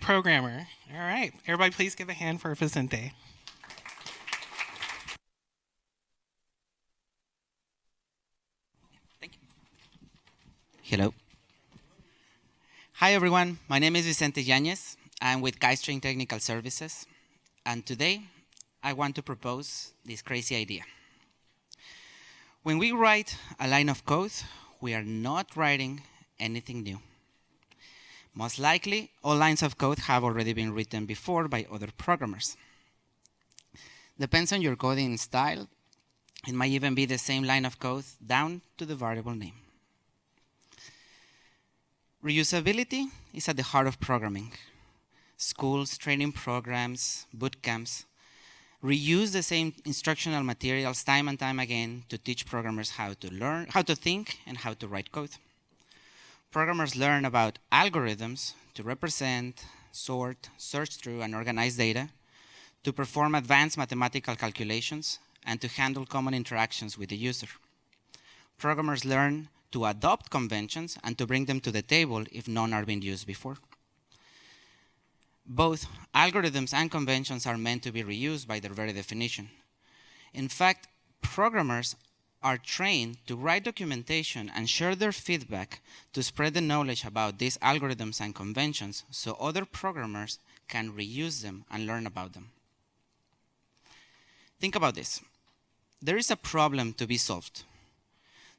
programmer. All right, everybody please give a hand for Vicente. Thank you. Hello. Hi everyone, my name is Vicente Yanez. I'm with Kitestring Technical Services, and today I want to propose this crazy idea. When we write a line of code, we are not writing anything new. Most likely, all lines of code have already been written before by other programmers. Depends on your coding style. It might even be the same line of code down to the variable name. Reusability is at the heart of programming. Schools, training programs, boot camps reuse the same instructional materials time and time again to teach programmers how to learn, how to think, and how to write code. Programmers learn about algorithms to represent, sort, search through, and organize data, to perform advanced mathematical calculations, and to handle common interactions with the user. Programmers learn to adopt conventions and to bring them to the table if none are being used before. Both algorithms and conventions are meant to be reused by their very definition. In fact, programmers are trained to write documentation and share their feedback to spread the knowledge about these algorithms and conventions so other programmers can reuse them and learn about them. Think about this. There is a problem to be solved.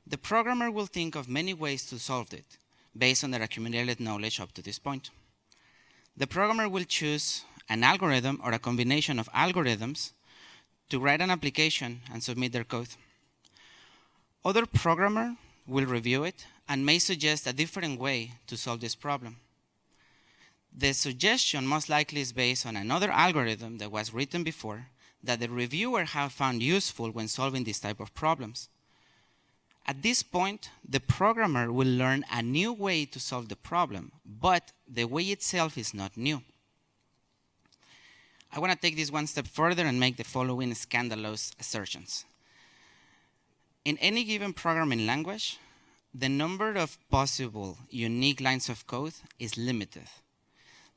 The programmer will think of many ways to solve it based on their accumulated knowledge up to this point. The programmer will choose an algorithm or a combination of algorithms to write an application and submit their code. Other programmer will review it and may suggest a different way to solve this problem. The suggestion most likely is based on another algorithm that was written before that the reviewer have found useful when solving this type of problems. At this point, the programmer will learn a new way to solve the problem, but the way itself is not new. I want to take this one step further and make the following scandalous assertions. In any given programming language, the number of possible unique lines of code is limited.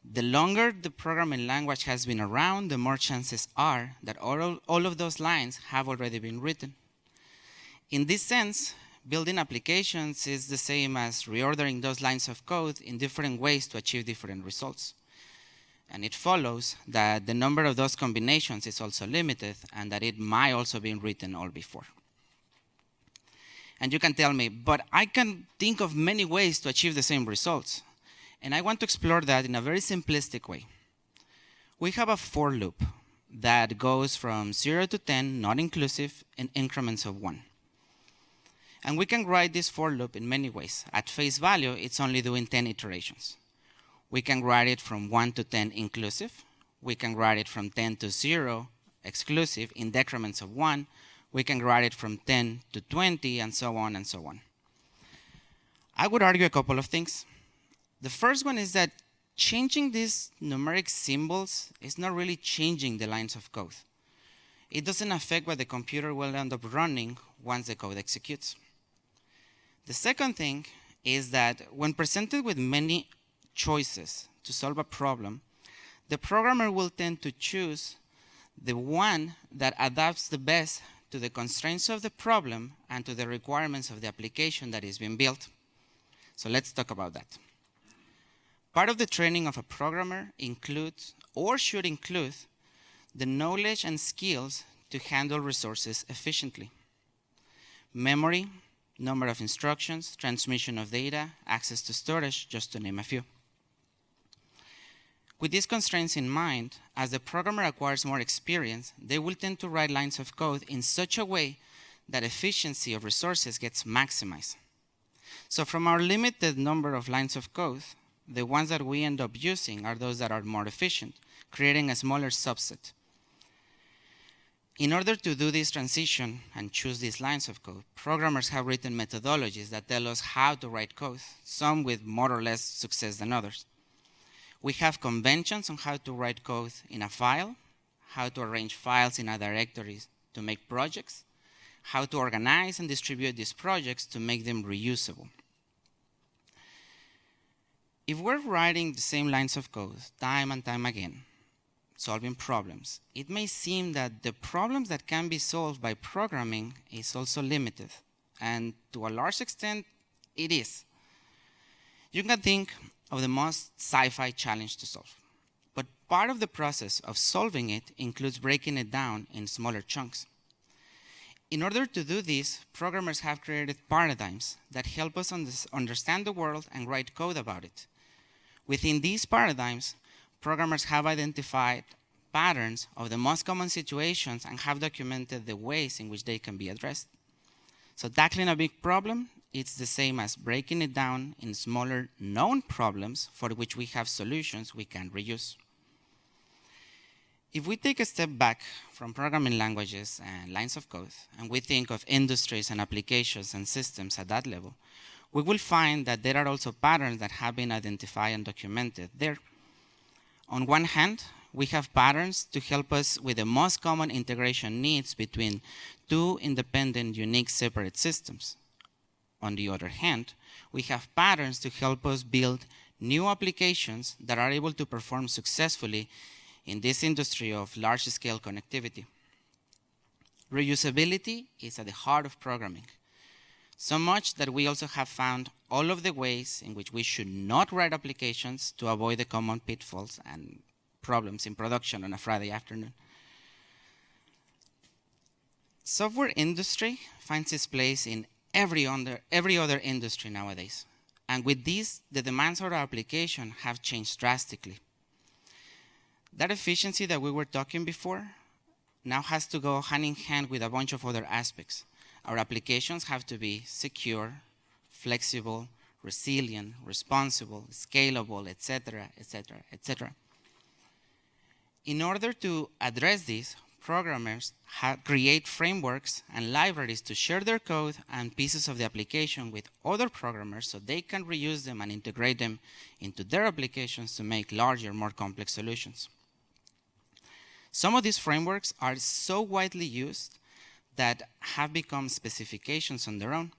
The longer the programming language has been around, the more chances are that all of those lines have already been written. In this sense, building applications is the same as reordering those lines of code in different ways to achieve different results. And it follows that the number of those combinations is also limited and that it might also be written all before. And you can tell me, but I can think of many ways to achieve the same results. And I want to explore that in a very simplistic way. We have a for loop that goes from 0 to 10, not inclusive, in increments of 1. And we can write this for loop in many ways. At face value, it's only doing 10 iterations. We can write it from 1 to 10 inclusive. We can write it from 10 to 0 exclusive in decrements of 1. We can write it from 10 to 20, and so on and so on. I would argue a couple of things. The first one is that changing these numeric symbols is not really changing the lines of code. It doesn't affect what the computer will end up running once the code executes. The second thing is that when presented with many choices to solve a problem, the programmer will tend to choose the one that adapts the best to the constraints of the problem and to the requirements of the application that is being built. So let's talk about that. Part of the training of a programmer includes, or should include, the knowledge and skills to handle resources efficiently. Memory, number of instructions, transmission of data, access to storage, just to name a few. With these constraints in mind, as the programmer acquires more experience, they will tend to write lines of code in such a way that efficiency of resources gets maximized. So from our limited number of lines of code, the ones that we end up using are those that are more efficient, creating a smaller subset. In order to do this transition and choose these lines of code, programmers have written methodologies that tell us how to write code, some with more or less success than others. We have conventions on how to write code in a file, how to arrange files in a directory to make projects, how to organize and distribute these projects to make them reusable. If we're writing the same lines of code time and time again, solving problems, it may seem that the problems that can be solved by programming is also limited, and to a large extent, it is. You can think of the most sci-fi challenge to solve, but part of the process of solving it includes breaking it down in smaller chunks. In order to do this, programmers have created paradigms that help us understand the world and write code about it. Within these paradigms, programmers have identified patterns of the most common situations and have documented the ways in which they can be addressed. So tackling a big problem, it's the same as breaking it down in smaller known problems for which we have solutions we can reuse. If we take a step back from programming languages and lines of code, and we think of industries and applications and systems at that level, we will find that there are also patterns that have been identified and documented there. On one hand, we have patterns to help us with the most common integration needs between two independent, unique, separate systems. On the other hand, we have patterns to help us build new applications that are able to perform successfully in this industry of large-scale connectivity. Reusability is at the heart of programming, so much that we also have found all of the ways in which we should not write applications to avoid the common pitfalls and problems in production on a Friday afternoon. Software industry finds its place in every other industry nowadays. And with this, the demands of our application have changed drastically. That efficiency that we were talking before now has to go hand in hand with a bunch of other aspects. Our applications have to be secure, flexible, resilient, responsible, scalable, etc., etc., etc. In order to address this, programmers create frameworks and libraries to share their code and pieces of the application with other programmers so they can reuse them and integrate them into their applications to make larger, more complex solutions. Some of these frameworks are so widely used that have become specifications on their own.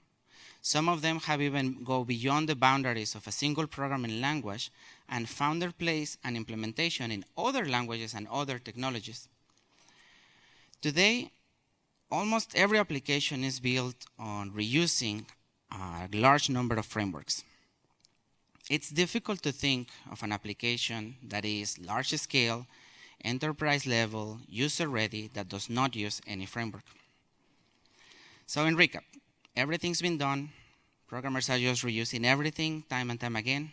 Some of them have even gone beyond the boundaries of a single programming language and found their place and implementation in other languages and other technologies. Today, almost every application is built on reusing a large number of frameworks. It's difficult to think of an application that is large scale, enterprise level, user ready, that does not use any framework. So in recap, everything's been done. Programmers are just reusing everything time and time again.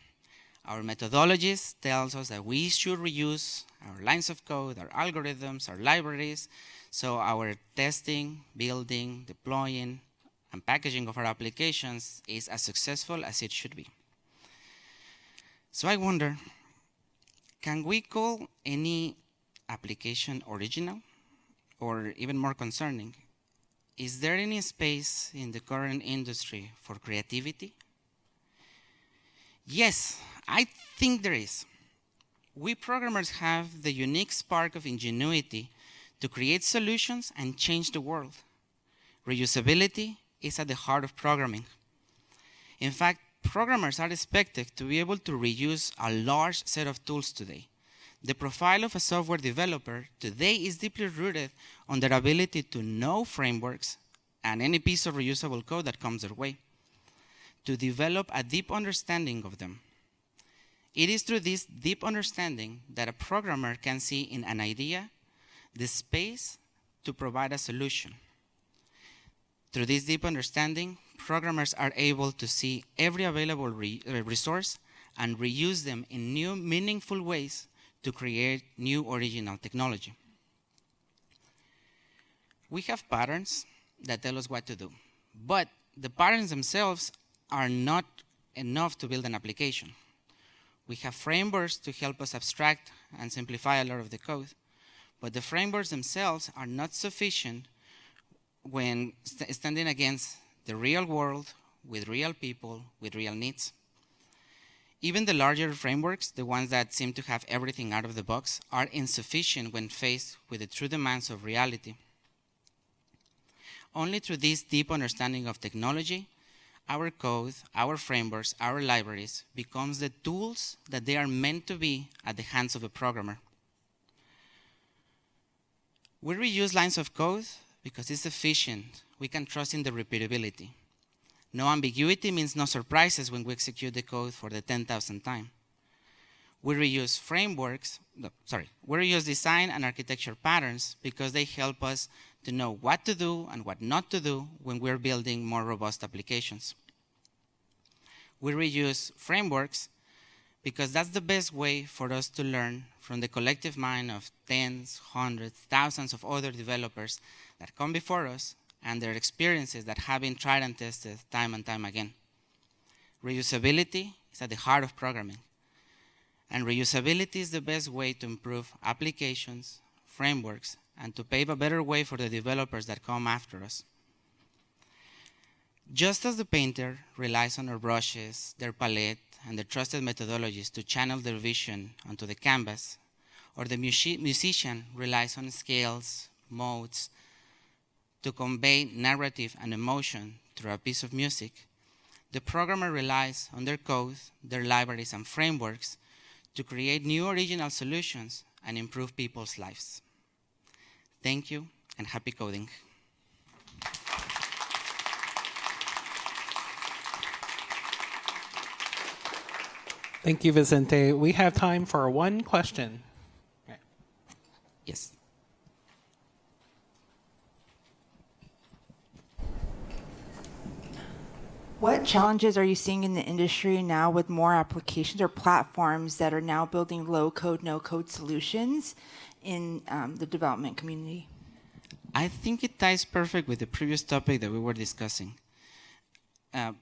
Our methodologies tells us that we should reuse our lines of code, our algorithms, our libraries, so our testing, building, deploying, and packaging of our applications is as successful as it should be. So I wonder, can we call any application original? Or even more concerning, is there any space in the current industry for creativity? Yes, I think there is. We programmers have the unique spark of ingenuity to create solutions and change the world. Reusability is at the heart of programming. In fact, programmers are expected to be able to reuse a large set of tools today. The profile of a software developer today is deeply rooted on their ability to know frameworks and any piece of reusable code that comes their way, to develop a deep understanding of them. It is through this deep understanding that a programmer can see in an idea the space to provide a solution. Through this deep understanding, programmers are able to see every available resource and reuse them in new, meaningful ways to create new original technology. We have patterns that tell us what to do, but the patterns themselves are not enough to build an application. We have frameworks to help us abstract and simplify a lot of the code, but the frameworks themselves are not sufficient when standing against the real world, with real people, with real needs. Even the larger frameworks, the ones that seem to have everything out of the box, are insufficient when faced with the true demands of reality. Only through this deep understanding of technology our code, our frameworks, our libraries becomes the tools that they are meant to be at the hands of a programmer. We reuse lines of code because it's efficient. We can trust in the repeatability. No ambiguity means no surprises when we execute the code for the 10,000th time. We reuse we reuse design and architecture patterns because they help us to know what to do and what not to do when we're building more robust applications. We reuse frameworks because that's the best way for us to learn from the collective mind of tens, hundreds, thousands of other developers that come before us and their experiences that have been tried and tested time and time again. Reusability is at the heart of programming. And reusability is the best way to improve applications, frameworks, and to pave a better way for the developers that come after us. Just as the painter relies on her brushes, their palette, and their trusted methodologies to channel their vision onto the canvas, or the musician relies on scales, modes, to convey narrative and emotion through a piece of music, the programmer relies on their code, their libraries, and frameworks to create new original solutions and improve people's lives. Thank you, and happy coding. Thank you, Vicente. We have time for one question. Yes. What challenges are you seeing in the industry now with more applications or platforms that are now building low-code, no-code solutions in the development community? I think it ties perfect with the previous topic that we were discussing. A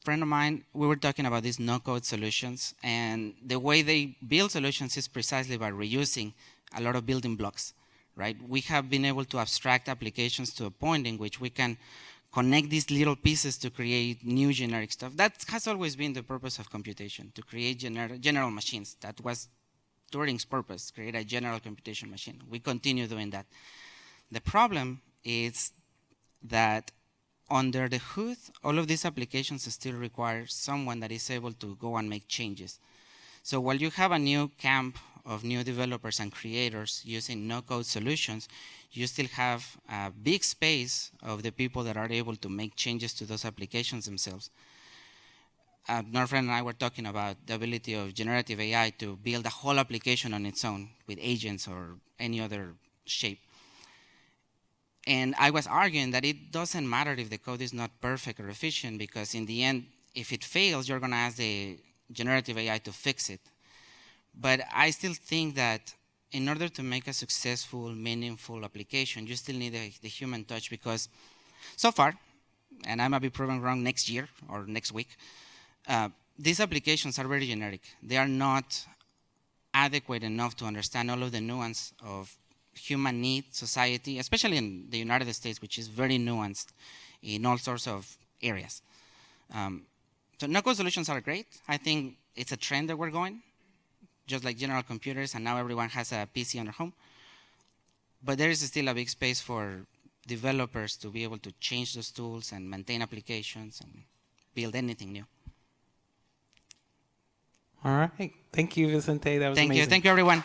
friend of mine, we were talking about these no-code solutions, and the way they build solutions is precisely by reusing a lot of building blocks, right? We have been able to abstract applications to a point in which we can connect these little pieces to create new generic stuff. That has always been the purpose of computation, to create general machines. That was Turing's purpose, create a general computation machine. We continue doing that. The problem is that under the hood, all of these applications still require someone that is able to go and make changes. So while you have a new camp of new developers and creators using no-code solutions, you still have a big space of the people that are able to make changes to those applications themselves. Norfred and I were talking about the ability of generative AI to build a whole application on its own with agents or any other shape. And I was arguing that it doesn't matter if the code is not perfect or efficient, because in the end, if it fails, you're going to ask the generative AI to fix it. But I still think that in order to make a successful, meaningful application, you still need the human touch, because so far, and I might be proven wrong next year or next week, these applications are very generic. They are not adequate enough to understand all of the nuance of human need, society, especially in the United States, which is very nuanced in all sorts of areas. So no-code solutions are great. I think it's a trend that we're going, just like general computers, and now everyone has a PC on their home. But there is still a big space for developers to be able to change those tools and maintain applications and build anything new. All right. Thank you, Vicente. That was amazing. Thank you, everyone.